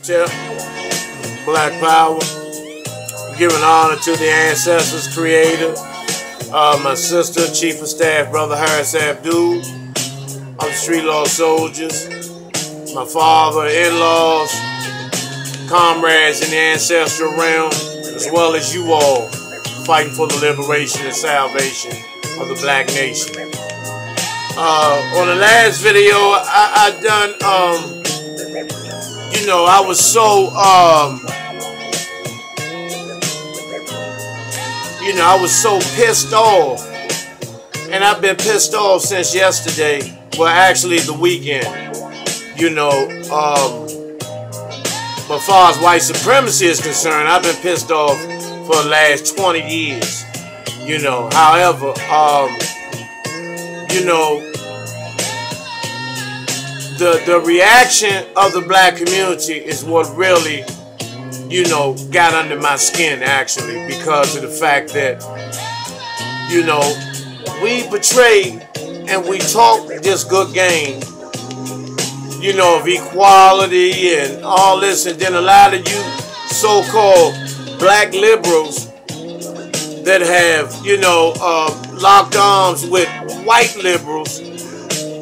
Tip, Black Power, giving honor to the ancestors, creator, my sister, Chief of Staff, Brother Harris Abdul, of the Street Law Soldiers, my father, in-laws, comrades in the ancestral realm, as well as you all, fighting for the liberation and salvation of the black nation. On the last video, I done, you know, I was so, you know, I was so pissed off, and I've been pissed off since yesterday, well, actually the weekend, you know, but as far as white supremacy is concerned, I've been pissed off for the last 20 years, you know. However, you know, the reaction of the black community is what really, you know, got under my skin, actually, because of the fact that, you know, we portray and we talk this good game, you know, of equality and all this, and then a lot of you so-called black liberals that have, you know, locked arms with white liberals,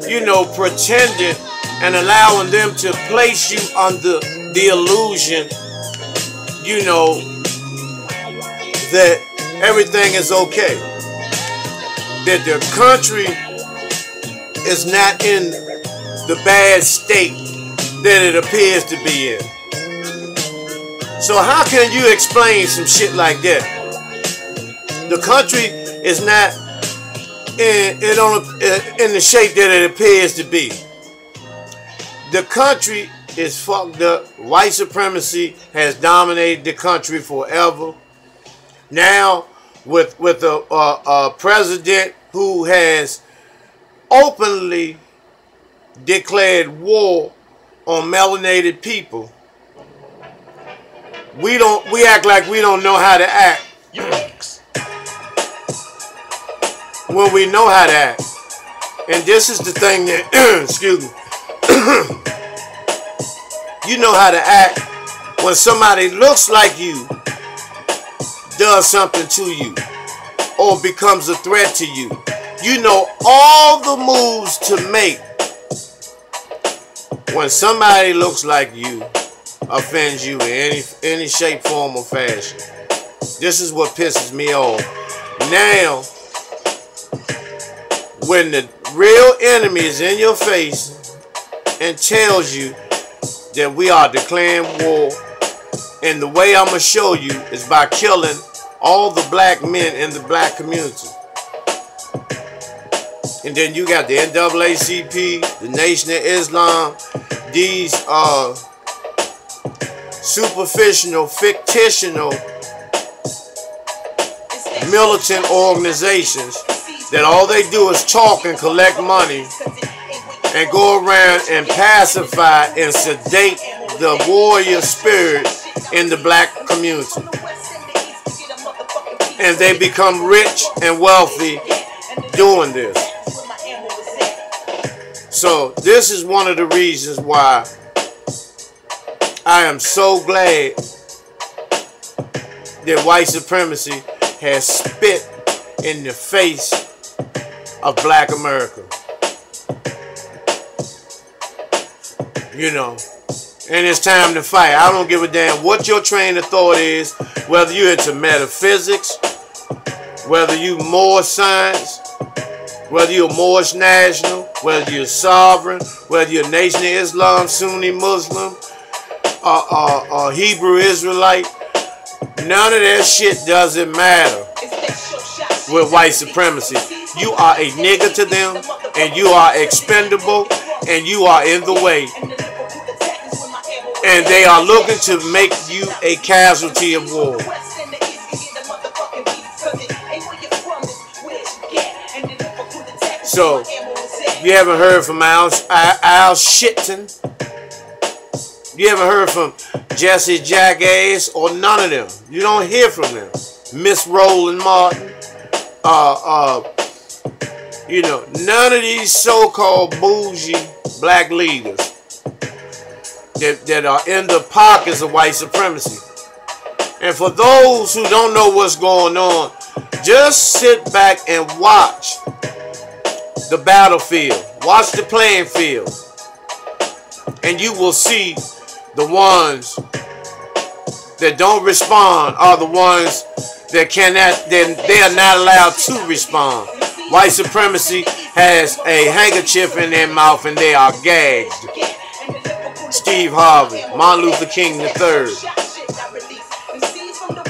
you know, pretending and allowing them to place you under the illusion, you know, that everything is okay, that the country is not in the bad state that it appears to be in. So how can you explain some shit like that? The country is not in the shape that it appears to be. The country is fucked up. White supremacy has dominated the country forever. Now, with a president who has openly declared war on melanated people, we act like we don't know how to act. When we know how to act. And this is the thing that, excuse me, you know how to act when somebody looks like you does something to you or becomes a threat to you. You know all the moves to make when somebody looks like you offends you in any shape, form, or fashion. This is what pisses me off. Now, when the real enemy is in your face and tells you that we are declaring war, and the way I'm going to show you is by killing all the black men in the black community. And then you got the NAACP, the Nation of Islam, these superficial, fictional, militant organizations that all they do is talk and collect money and go around and pacify and sedate the warrior spirit in the black community. And they become rich and wealthy doing this. So this is one of the reasons why I am so glad that white supremacy has spit in the face of black America. You know, and it's time to fight. I don't give a damn what your train of thought is, whether you're into metaphysics, whether you more science, whether you're Moorish national, whether you're sovereign, whether you're Nation of Islam, Sunni Muslim, or Hebrew Israelite. None of that shit doesn't matter with white supremacy. You are a nigger to them, and you are expendable, and you are in the way. And they are looking to make you a casualty of war. So, you haven't heard from Al Shitton. You haven't heard from Jesse Jackass or none of them. You don't hear from them. Miss Roland Martin. You know, none of these so-called bougie black leaders that are in the pockets of white supremacy. And for those who don't know what's going on, just sit back and watch the battlefield. Watch the playing field. And you will see the ones that don't respond are the ones that cannot, they are not allowed to respond. White supremacy has a handkerchief in their mouth and they are gagged. Steve Harvey, Martin Luther King III.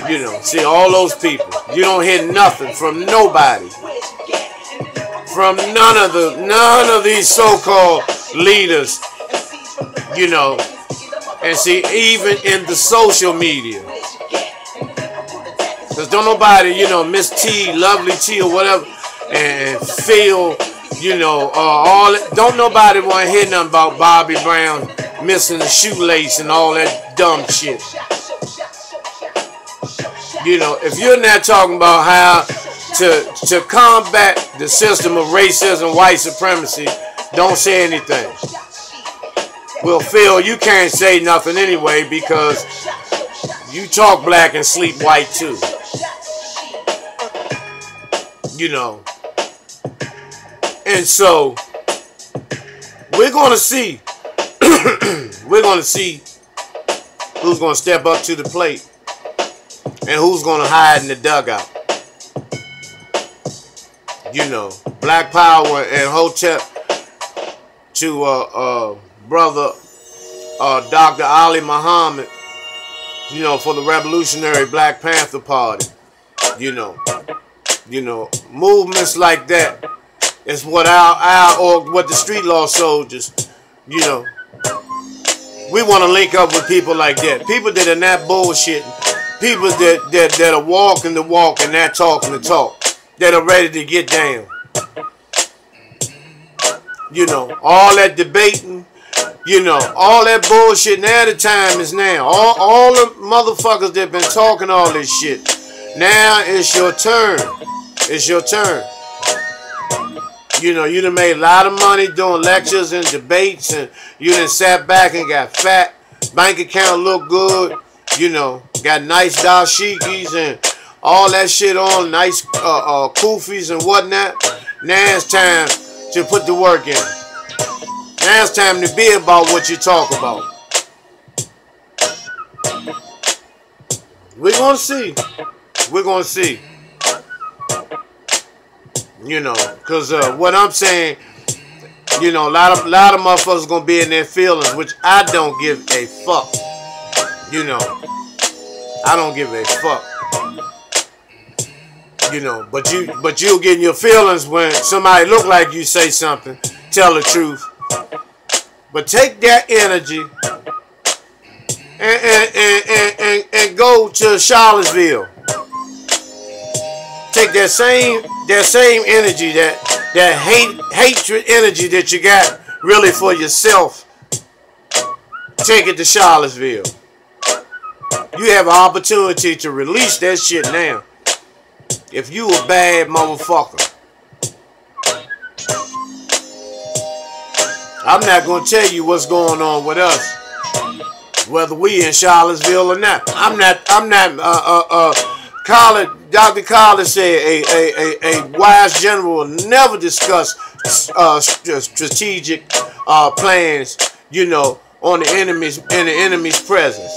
You know, see all those people. You don't hear nothing from nobody. From none of these so-called leaders. You know, and see, even in the social media. Because don't nobody, you know, Miss T, Lovely T or whatever, and Phil, you know, don't nobody want to hear nothing about Bobby Brown missing the shoelace and all that dumb shit. You know, if you're not talking about how to combat the system of racism, white supremacy, don't say anything. Well, Phil, you can't say nothing anyway because you talk black and sleep white too. You know. And so, we're going to see. We're going to see who's going to step up to the plate and who's going to hide in the dugout. You know, Black Power and Hotep to brother Dr. Ali Muhammad, you know, for the Revolutionary Black Panther Party. You know, movements like that is what or what the street law soldiers, you know, we want to link up with people like that. People that are not bullshitting. People that are walking the walk and not talking the talk. That are ready to get down. You know, all that debating, you know, all that bullshit. Now the time is now. All the motherfuckers that been talking all this shit. Now it's your turn. It's your turn. You know, you done made a lot of money doing lectures and debates, and you done sat back and got fat. Bank account look good. You know, got nice dashikis and all that shit on, nice kufis and whatnot. Now it's time to put the work in. Now it's time to be about what you talk about. We're gonna see. We're gonna see. You know, because what I'm saying, you know, a lot of motherfuckers gonna be in their feelings, which I don't give a fuck. You know, I don't give a fuck. You know, but you'll get in your feelings when somebody look like you say something, tell the truth. But take that energy and go to Charlottesville. Take that same energy, that hatred energy that you got really for yourself. Take it to Charlottesville. You have an opportunity to release that shit now. If you a bad motherfucker. I'm not going to tell you what's going on with us, whether we in Charlottesville or not. Dr. Collins said a wise general will never discuss strategic plans, you know, in the enemy's presence.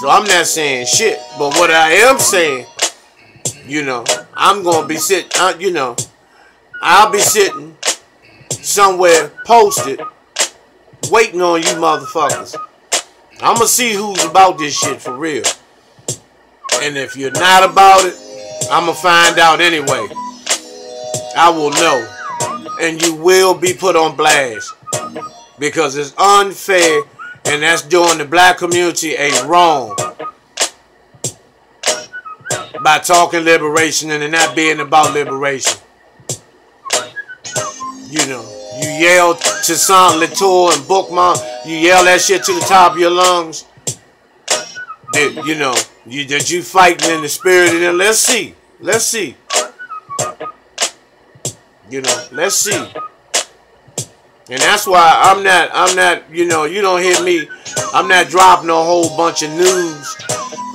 So I'm not saying shit, but what I am saying, you know, I'm gonna be sitting, you know, I'll be sitting somewhere posted, waiting on you motherfuckers. I'm gonna see who's about this shit for real. And if you're not about it, I'm gonna find out anyway. I will know. And you will be put on blast. Because it's unfair, and that's doing the black community a wrong. By talking liberation and it not being about liberation. You know, you yell to Saint Latour and Bookman, you yell that shit to the top of your lungs. That, you know, that you fighting in the spirit, and then let's see. You know, let's see. And that's why I'm not, you know, you don't hear me. I'm not dropping a whole bunch of news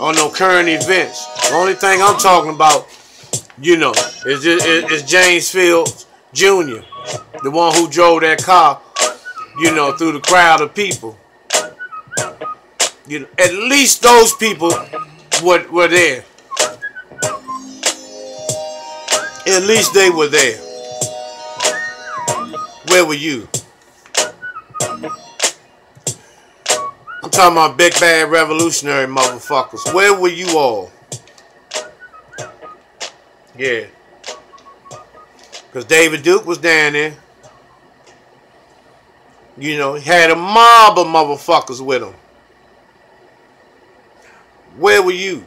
on no current events. The only thing I'm talking about, you know, is James Fields Jr., the one who drove that car, you know, through the crowd of people. You know, at least those people were there. At least they were there. Where were you? I'm talking about big bad revolutionary motherfuckers. Where were you all? Yeah. Because David Duke was down there. You know, he had a mob of motherfuckers with him. Where were you?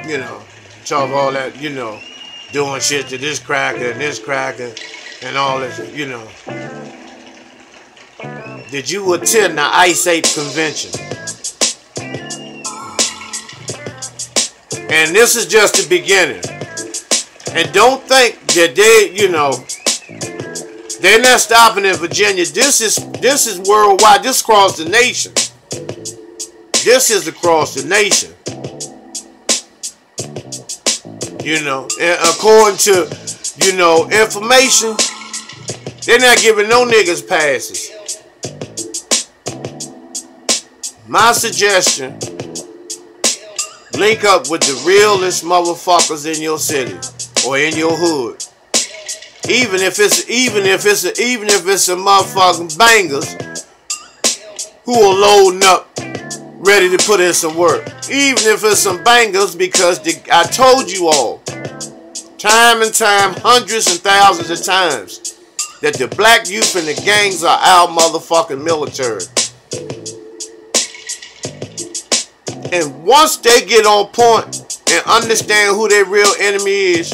You know, talk all that, you know, doing shit to this cracker and this cracker and all this, you know. Did you attend the Ice Ape convention? And this is just the beginning. And don't think that they, you know, they're not stopping in Virginia. This is worldwide. This is across the nation. This is across the nation. You know, and according to, you know, information, they're not giving no niggas passes. My suggestion, link up with the realest motherfuckers in your city or in your hood. Even if it's some motherfucking bangers who are loading up, ready to put in some work. Even if it's some bangers, because I told you all, time and time, hundreds and thousands of times, that the black youth and the gangs are our motherfucking military. And once they get on point and understand who their real enemy is,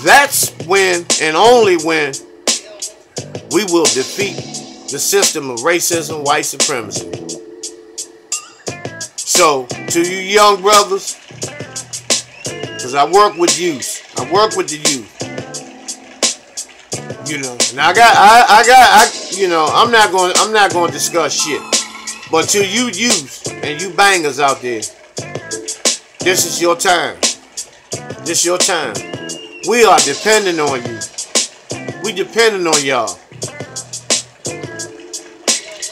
that's when and only when we will defeat the system of racism, white supremacy. So, to you young brothers, because I work with youth, I work with the youth. You know, and I you know, I'm not going to discuss shit. But to you youth and you bangers out there, this is your time. This is your time. We are depending on you. We depending on y'all.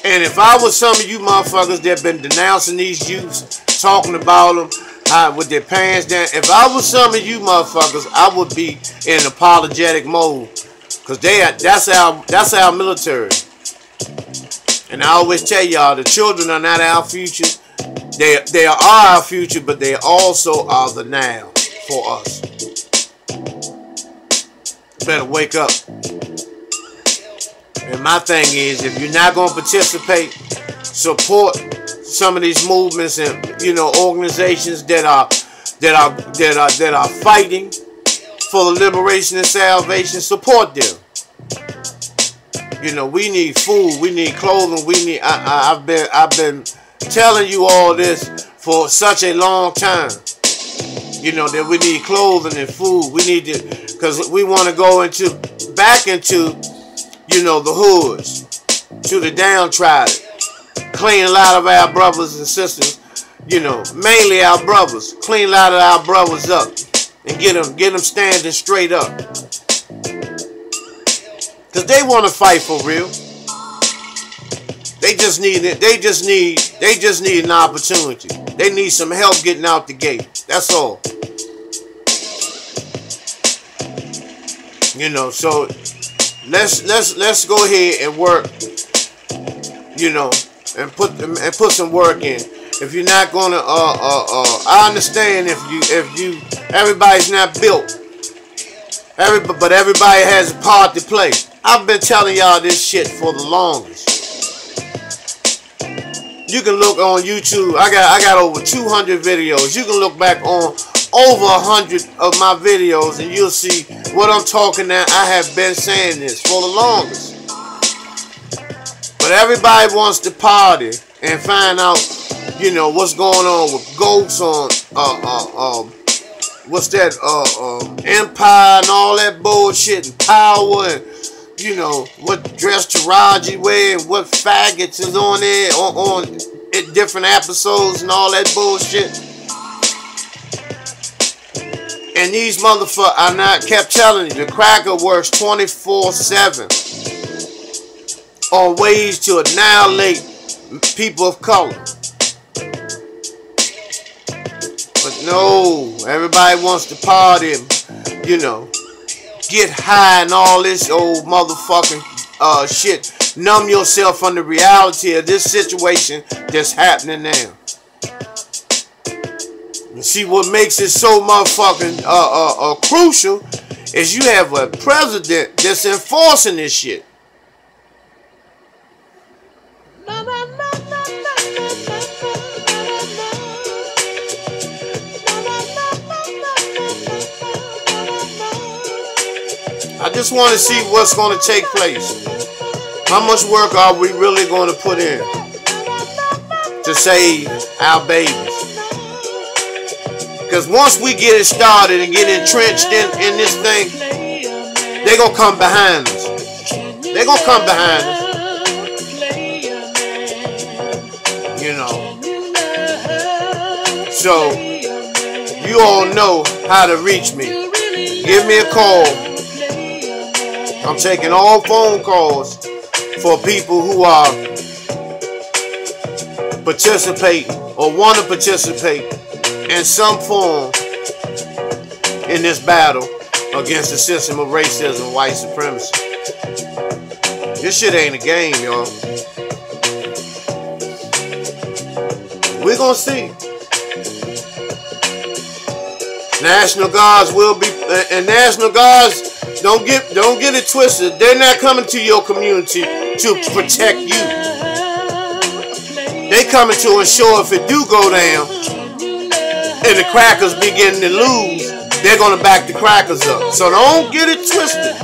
And if I was some of you motherfuckers that been denouncing these youths, talking about them with their pants down, if I was some of you motherfuckers, I would be in apologetic mode, cause that's our military. And I always tell y'all, the children are not our future. They are our future, but they also are the now for us. Better wake up. And my thing is, if you're not going to participate, support some of these movements and, you know, organizations that are fighting for the liberation and salvation. Support them. You know, we need food, we need clothing, we need. I've been telling you all this for such a long time. You know, that we need clothing and food. We need to, because we want to go back into, you know, the hoods, to the downtrodden, clean a lot of our brothers and sisters, you know, mainly our brothers, clean a lot of our brothers up and get them standing straight up. Because they want to fight for real. They just need it. They just need an opportunity. They need some help getting out the gate. That's all. You know, so let's go ahead and work, you know, and put some work in. If you're not gonna I understand if you everybody's not built. But everybody has a part to play. I've been telling y'all this shit for the longest. You can look on YouTube. I got over 200 videos. You can look back on over 100 of my videos and you'll see what I'm talking about. I have been saying this for the longest. But everybody wants to party and find out, you know, what's going on with goats on what's that, empire and all that bullshit and power and, you know, what dress Taraji wear and what faggots is on there on different episodes and all that bullshit. And these motherfuckers, I not kept telling you, the cracker works 24/7 on ways to annihilate people of color. But no, everybody wants to party and, you know, get high and all this old motherfucking shit. Numb yourself from the reality of this situation that's happening now. You see, what makes it so motherfucking crucial is you have a president that's enforcing this shit. I just want to see what's going to take place. How much work are we really going to put in to save our babies? Because once we get it started and get entrenched in this thing, they're going to come behind us. They're going to come behind us. You know. So, you all know how to reach me. Give me a call. I'm taking all phone calls for people who are participating or want to participate in some form in this battle against the system of racism and white supremacy. This shit ain't a game, y'all. We're gonna see. National Guards will be, and National Guards, don't get it twisted. They're not coming to your community to protect you. They coming to ensure if it do go down and the crackers begin to lose, they're gonna back the crackers up. So don't get it twisted.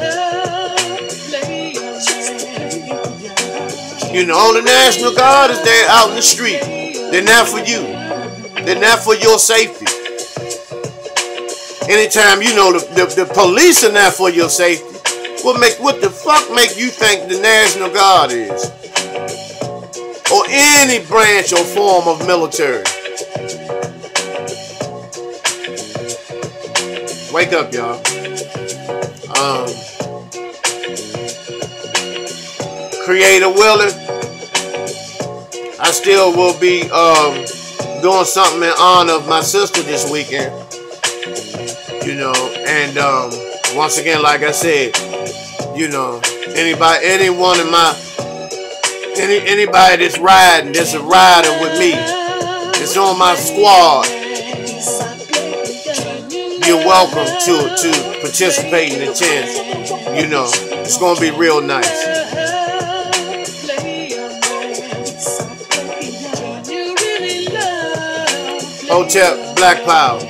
You know, the National Guard is there out in the street. They're not for you. They're not for your safety. Anytime you know the police are not for your safety, what the fuck make you think the National Guard is? Or any branch or form of military? Wake up, y'all. Creator willing, I still will be doing something in honor of my sister this weekend. You know, and once again, like I said, you know, anybody that's riding, that's a rider with me, it's on my squad. You're welcome to participate in the tent. You know, it's gonna be real nice. Hotel Black Power.